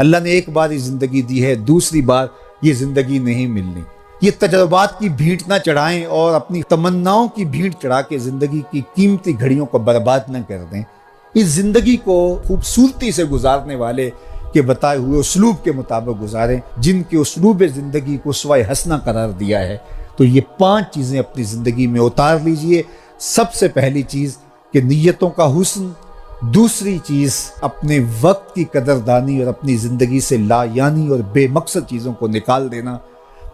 اللہ نے ایک بار ہی زندگی دی ہے، دوسری بار یہ زندگی نہیں ملنی۔ یہ تجربات کی بھیٹ نہ چڑھائیں اور اپنی تمناؤں کی بھیٹ چڑھا کے زندگی کی قیمتی گھڑیوں کو برباد نہ کر دیں۔ اس زندگی کو خوبصورتی سے گزارنے والے کے بتائے ہوئے اسلوب کے مطابق گزاریں، جن کے اسلوب زندگی کو سوائے حسنہ قرار دیا ہے۔ تو یہ 5 چیزیں اپنی زندگی میں اتار لیجئے۔ سب سے پہلی چیز کہ نیتوں کا حسن، دوسری چیز اپنے وقت کی قدردانی اور اپنی زندگی سے لا یعنی اور بے مقصد چیزوں کو نکال دینا،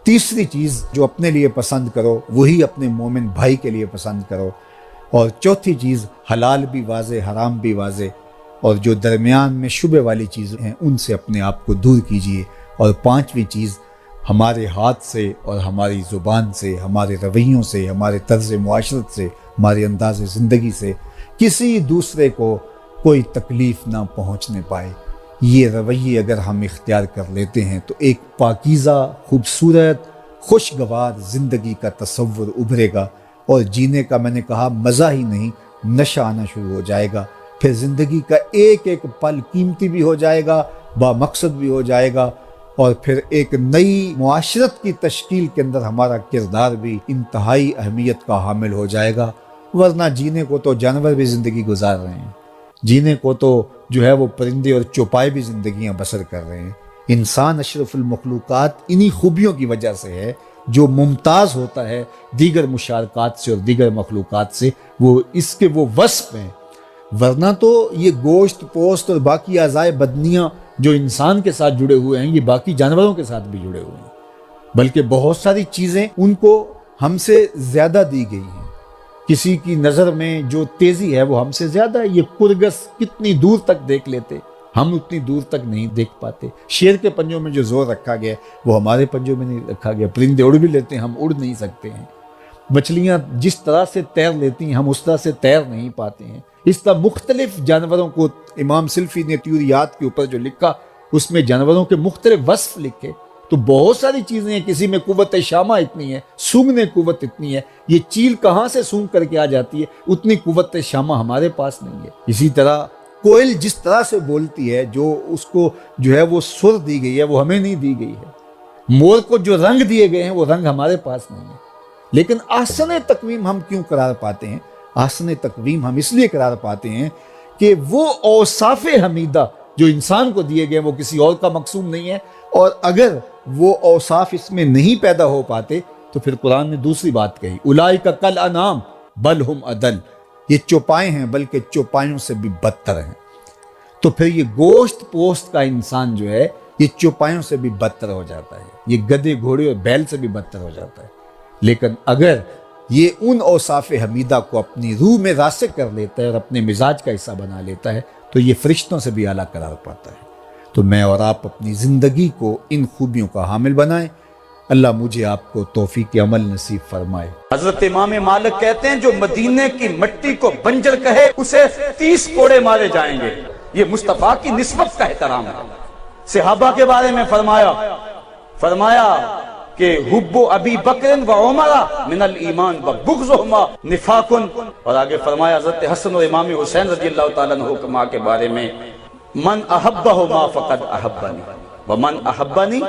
تیسری چیز جو اپنے لیے پسند کرو وہی اپنے مومن بھائی کے لیے پسند کرو، اور چوتھی چیز حلال بھی واضح حرام بھی واضح، اور جو درمیان میں شبہ والی چیزیں ہیں ان سے اپنے آپ کو دور کیجیے، اور 5ویں چیز ہمارے ہاتھ سے اور ہماری زبان سے، ہمارے رویوں سے، ہمارے طرز معاشرت سے، ہمارے انداز زندگی سے کسی دوسرے کو کوئی تکلیف نہ پہنچنے پائے۔ یہ رویے اگر ہم اختیار کر لیتے ہیں تو ایک پاکیزہ، خوبصورت، خوشگوار زندگی کا تصور ابھرے گا، اور جینے کا میں نے کہا مزہ ہی نہیں، نشہ آنا شروع ہو جائے گا۔ پھر زندگی کا ایک ایک پل قیمتی بھی ہو جائے گا، با مقصد بھی ہو جائے گا، اور پھر ایک نئی معاشرت کی تشکیل کے اندر ہمارا کردار بھی انتہائی اہمیت کا حامل ہو جائے گا۔ ورنہ جینے کو تو جانور بھی زندگی گزار رہے ہیں، جینے کو تو جو ہے وہ پرندے اور چوپائے بھی زندگیاں بسر کر رہے ہیں۔ انسان اشرف المخلوقات انہی خوبیوں کی وجہ سے ہے جو ممتاز ہوتا ہے دیگر مشارکات سے اور دیگر مخلوقات سے، وہ اس کے وہ وصف ہیں۔ ورنہ تو یہ گوشت پوست اور باقی اعضائے بدنیاں جو انسان کے ساتھ جڑے ہوئے ہیں یہ باقی جانوروں کے ساتھ بھی جڑے ہوئے ہیں، بلکہ بہت ساری چیزیں ان کو ہم سے زیادہ دی گئی ہیں۔ کسی کی نظر میں جو تیزی ہے وہ ہم سے زیادہ ہے۔ یہ کرگس کتنی دور تک دیکھ لیتے، ہم اتنی دور تک نہیں دیکھ پاتے۔ شیر کے پنجوں میں جو زور رکھا گیا وہ ہمارے پنجوں میں نہیں رکھا گیا۔ پرندے اڑ بھی لیتے ہیں، ہم اڑ نہیں سکتے ہیں۔ مچھلیاں جس طرح سے تیر لیتی ہیں ہم اس طرح سے تیر نہیں پاتے ہیں۔ اس طرح مختلف جانوروں کو امام سلفی نے طیوریات کے اوپر جو لکھا اس میں جانوروں کے مختلف وصف لکھے۔ تو بہت ساری چیزیں ہیں، کسی میں قوت شامہ اتنی ہے، سونگنے قوت اتنی ہے، یہ چیل کہاں سے سونگ کر کے آ جاتی ہے، اتنی قوت شامہ ہمارے پاس نہیں ہے۔ اسی طرح کوئل جس طرح سے بولتی ہے، جو اس کو جو ہے وہ سر دی گئی ہے وہ ہمیں نہیں دی گئی ہے۔ مور کو جو رنگ دیے گئے ہیں وہ رنگ ہمارے پاس نہیں ہے۔ لیکن احسن تقویم ہم کیوں قرار پاتے ہیں؟ احسن تقویم ہم اس لیے قرار پاتے ہیں کہ وہ اوصاف حمیدہ جو انسان کو دیے گئے وہ کسی اور کا مقصوم نہیں ہے، اور اگر وہ اوصاف اس میں نہیں پیدا ہو پاتے تو پھر قرآن نے دوسری بات کہی، اولئک کالانعام بل ہم اضل، یہ چوپائے ہیں بلکہ چوپایوں سے بھی بدتر ہیں۔ تو پھر یہ گوشت پوست کا انسان جو ہے یہ چوپایوں سے بھی بدتر ہو جاتا ہے، یہ گدھے گھوڑے اور بیل سے بھی بدتر ہو جاتا ہے۔ لیکن اگر یہ ان اوصاف حمیدہ کو اپنی روح میں راسخ کر لیتا ہے اور اپنے مزاج کا حصہ بنا لیتا ہے تو یہ فرشتوں سے بھی اعلیٰ قرار پاتا ہے۔ تو میں اور آپ اپنی زندگی کو ان خوبیوں کا حامل بنائیں۔ اللہ مجھے آپ کو توفیق عمل نصیب فرمائے۔ حضرت امام مالک کہتے ہیں جو مدینے کی مٹی کو بنجر کہے اسے 30 کوڑے مارے جائیں گے۔ یہ مصطفیٰ کی نسبت کا احترام ہے۔ صحابہ کے بارے میں فرمایا کہ حب ابی بکر و عمر من الایمان و بغضہما نفاق، اور آگے فرمایا حضرت حسن و امام حسین رضی اللہ تعالیٰ عنہ کے بارے میں من احبہما فقد احبنی ومن احبنی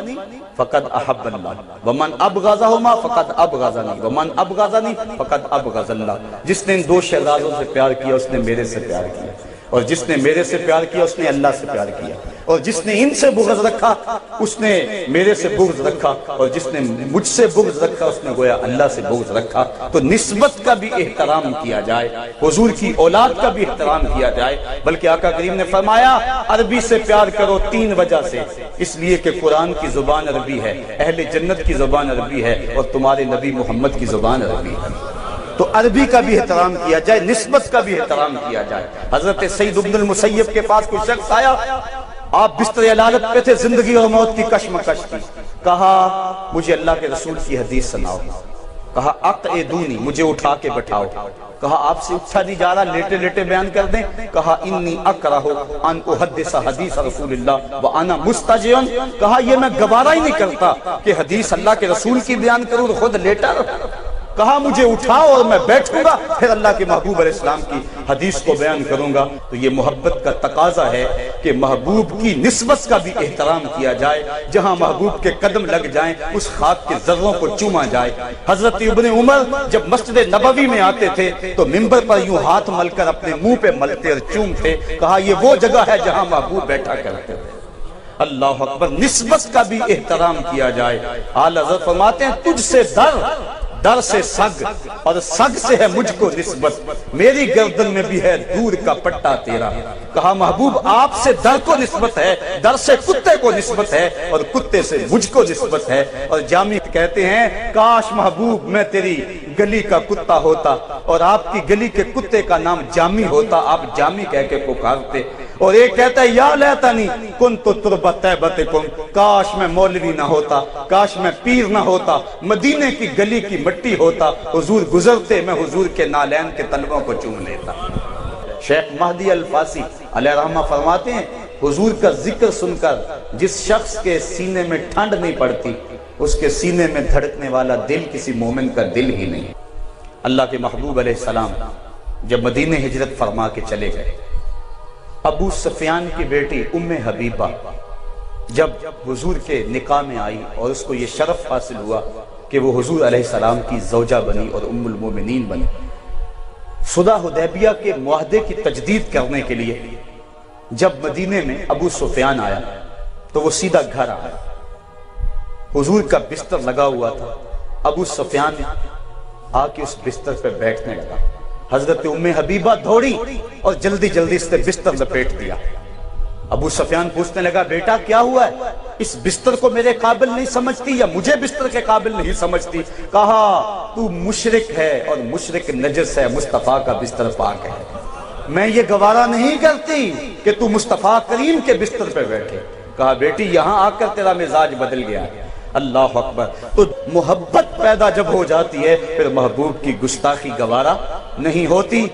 فقد احب اللہ ومن ابغضہما فقد ابغضنی ومن ابغضنی فقد ابغض اللہ۔ جس نے ان 2 شہزادوں سے پیار کیا اس نے میرے سے پیار کیا، اور جس نے میرے سے پیار کیا اس نے اللہ سے پیار کیا، اور جس نے ان سے بغض رکھا اس نے میرے سے بغض رکھا، اور جس نے مجھ سے بغض رکھا اس نے گویا اللہ سے بغض رکھا۔ تو نسبت کا بھی احترام کیا جائے، حضور کی اولاد کا بھی احترام کیا جائے۔ بلکہ آقا کریم نے فرمایا عربی سے پیار کرو 3 وجہ سے، اس لیے کہ قرآن کی زبان عربی ہے، اہل جنت کی زبان عربی ہے، اور تمہارے نبی محمد کی زبان عربی ہے۔ تو عربی کا بھی احترام کیا جائے، نسبت کا بھی احترام کیا جائے۔ حضرت سعید بن المسیب کے پاس کوئی شخص آیا، آپ بستر علالت پہ تھے، زندگی اور موت کی کشمکش تھی۔ کہا مجھے اللہ کے رسول کی حدیث سناؤ۔ کہا اقعدونی، مجھے اٹھا کے بٹھاؤ۔ کہا آپ سے اٹھا نہیں جا رہا، لیٹے لیٹے بیان کر دیں۔ کہا انی اکرہ ان احدث حدیث رسول اللہ وانا مستجع۔ کہا یہ میں گوارا ہی نہیں کرتا کہ حدیث اللہ کے رسول کی بیان کروں خود لیٹا۔ کہا مجھے اٹھاؤ اور میں بیٹھوں گا، پھر اللہ کے محبوب علیہ السلام کی حدیث کو بیان کروں گا تو یہ محبت کا تقاضا ہے کہ محبوب کی نسبت کا بھی احترام کیا جائے، جہاں محبوب کے قدم لگ جائیں اس خاک کے ذروں کو چوما جائے۔ حضرت ابن عمر جب مسجد نبوی میں آتے تھے تو منبر پر یوں ہاتھ مل کر اپنے منہ پہ ملتے اور چومتے، کہا یہ وہ جگہ ہے جہاں محبوب بیٹھا کرتے تھے۔ اللہ اکبر، نسبت کا بھی احترام کیا جائے۔ اعلیٰ حضرت فرماتے ہیں تجھ سے در سے سگ، اور سگ سے ہے مجھ کو نسبت، میری گردن میں بھی ہے دور کا پٹا تیرا۔ کہا محبوب آپ سے در کو نسبت ہے، در سے کتے کو نسبت ہے، اور کتے سے مجھ کو نسبت ہے۔ اور جامی کہتے ہیں کاش محبوب میں تیری گلی کا کتا ہوتا اور آپ کی گلی کے کتے کا نام جامی ہوتا، آپ جامی کہہ کے پکارتے۔ اور ایک کہتا ہے یا لیتنی کنت تربت طیبتکم، کاش میں مولوی نہ ہوتا، کاش میں پیر نہ ہوتا، مدینے کی گلی کی مٹی ہوتا، حضور گزرتے میں حضور کے نالین کے تلووں کو چوم لیتا۔ شیخ مہدی الفاسی علیہ رحمہ فرماتے ہیں حضور کا ذکر سن کر جس شخص کے سینے میں ٹھنڈ نہیں پڑتی اس کے سینے میں دھڑکنے والا دل کسی مومن کا دل ہی نہیں۔ اللہ کے محبوب علیہ السلام جب مدینہ ہجرت فرما کے چلے گئے، ابو سفیان کی بیٹی ام حبیبہ جب حضور کے نکاح میں آئی اور اس کو یہ شرف حاصل ہوا کہ وہ حضور علیہ السلام کی زوجہ بنی اور ام المومنین بنی، صلح حدیبیہ کے معاہدے کی تجدید کرنے کے لیے جب مدینے میں ابو سفیان آیا تو وہ سیدھا گھر آیا، حضور کا بستر لگا ہوا تھا، ابو سفیان آ کے اس بستر پہ بیٹھنے لگا، حضرت ام حبیبہ دوڑی اور جلدی جلدی اس نے بستر لپیٹ دیا۔ ابو سفیان پوچھنے لگا بیٹا کیا ہوا ہے، اس بستر کو میرے قابل نہیں سمجھتی یا مجھے بستر کے قابل نہیں سمجھتی؟ کہا تو مشرک ہے اور مشرک نجس ہے، مصطفیٰ کا بستر پاک ہے، میں یہ گوارا نہیں کرتی کہ تو مصطفیٰ کریم کے بستر پہ بیٹھے۔ کہا بیٹی یہاں آ کر تیرا مزاج بدل گیا ہے۔ اللہ اکبر، تو محبت پیدا جب ہو جاتی ہے پھر محبوب کی گستاخی گوارا نہیں ہوتی۔